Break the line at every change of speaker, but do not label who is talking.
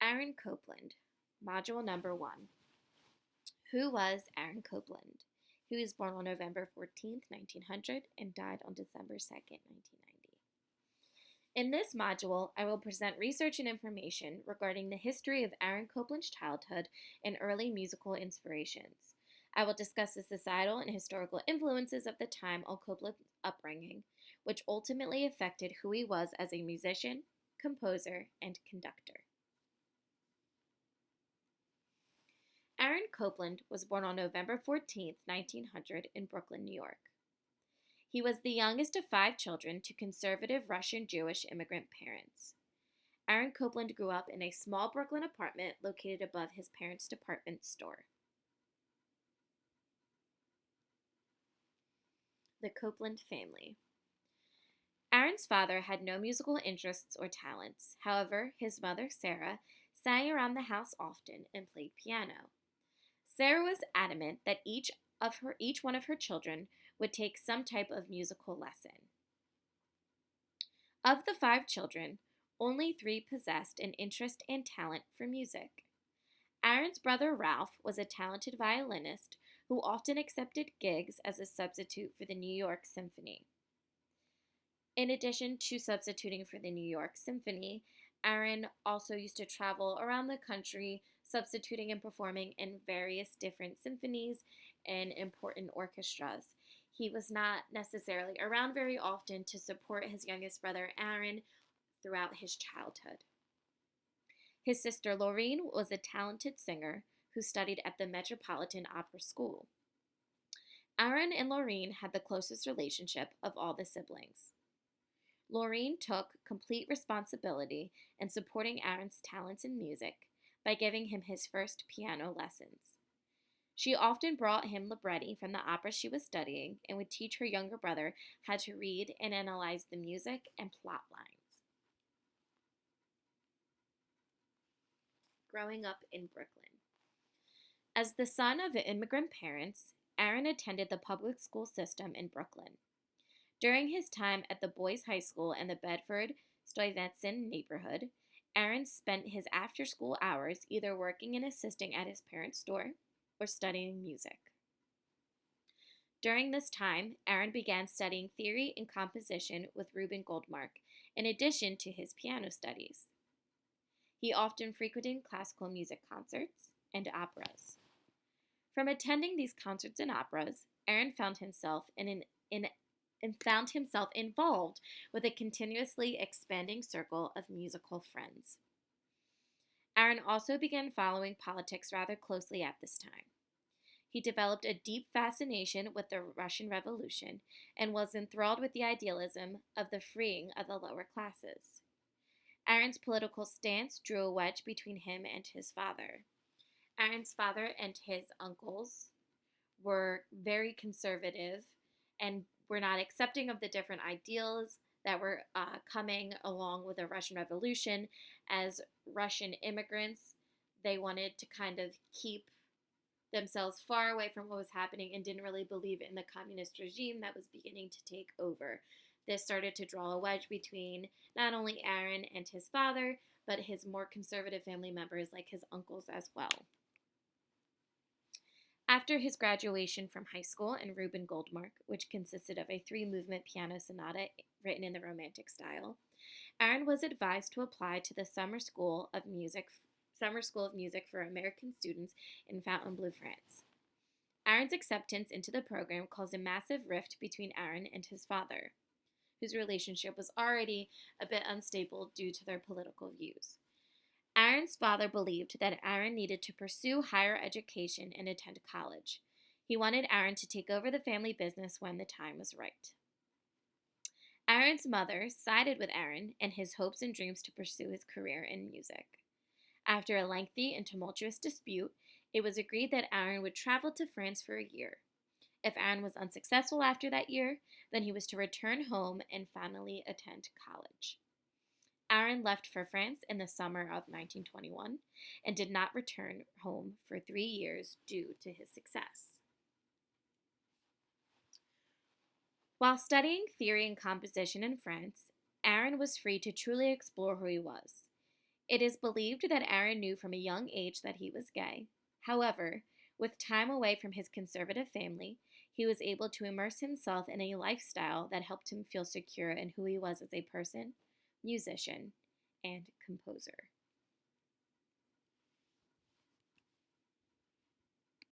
Aaron Copland, Module Number 1. Who was Aaron Copland? He was born on November 14th, 1900, and died on December 2nd, 1990. In this module, I will present research and information regarding the history of Aaron Copland's childhood and early musical inspirations. I will discuss the societal and historical influences of the time on Copland's upbringing, which ultimately affected who he was as a musician, composer, and conductor. Aaron Copland was born on November 14th, 1900, in Brooklyn, New York. He was the youngest of 5 children to conservative Russian Jewish immigrant parents. Aaron Copland grew up in a small Brooklyn apartment located above his parents' department store. The Copland family. Aaron's father had no musical interests or talents. However, his mother, Sarah, sang around the house often and played piano. Sarah was adamant that each one of her children would take some type of musical lesson. Of the 5 children, only 3 possessed an interest and talent for music. Aaron's brother Ralph was a talented violinist who often accepted gigs as a substitute for the New York Symphony. In addition to substituting for the New York Symphony, Aaron also used to travel around the country, substituting and performing in various different symphonies and important orchestras. He was not necessarily around very often to support his youngest brother Aaron throughout his childhood. His sister Laureen was a talented singer who studied at the Metropolitan Opera School. Aaron and Laureen had the closest relationship of all the siblings. Laureen took complete responsibility in supporting Aaron's talents in music by giving him his first piano lessons. She often brought him libretti from the opera she was studying and would teach her younger brother how to read and analyze the music and plot lines. Growing up in Brooklyn. As the son of immigrant parents, Aaron attended the public school system in Brooklyn. During his time at the Boys High School in the Bedford-Stuyvesant neighborhood, Aaron spent his after-school hours either working and assisting at his parents' store or studying music. During this time, Aaron began studying theory and composition with Reuben Goldmark, in addition to his piano studies. He often frequented classical music concerts and operas. From attending these concerts and operas, Aaron found himself involved with a continuously expanding circle of musical friends. Aaron also began following politics rather closely at this time. He developed a deep fascination with the Russian Revolution and was enthralled with the idealism of the freeing of the lower classes. Aaron's political stance drew a wedge between him and his father. Aaron's father and his uncles were very conservative and were not accepting of the different ideals that were coming along with the Russian Revolution. As Russian immigrants, they wanted to kind of keep themselves far away from what was happening and didn't really believe in the communist regime that was beginning to take over. This started to draw a wedge between not only Aaron and his father, but his more conservative family members like his uncles as well. After his graduation from high school in Reuben Goldmark, which consisted of a 3-movement piano sonata written in the Romantic style, Aaron was advised to apply to the Summer School of Music for American students in Fontainebleau, France. Aaron's acceptance into the program caused a massive rift between Aaron and his father, whose relationship was already a bit unstable due to their political views. Aaron's father believed that Aaron needed to pursue higher education and attend college. He wanted Aaron to take over the family business when the time was right. Aaron's mother sided with Aaron and his hopes and dreams to pursue his career in music. After a lengthy and tumultuous dispute, it was agreed that Aaron would travel to France for a year. If Aaron was unsuccessful after that year, then he was to return home and finally attend college. Aaron left for France in the summer of 1921 and did not return home for 3 years due to his success. While studying theory and composition in France, Aaron was free to truly explore who he was. It is believed that Aaron knew from a young age that he was gay. However, with time away from his conservative family, he was able to immerse himself in a lifestyle that helped him feel secure in who he was as a person, musician, and composer.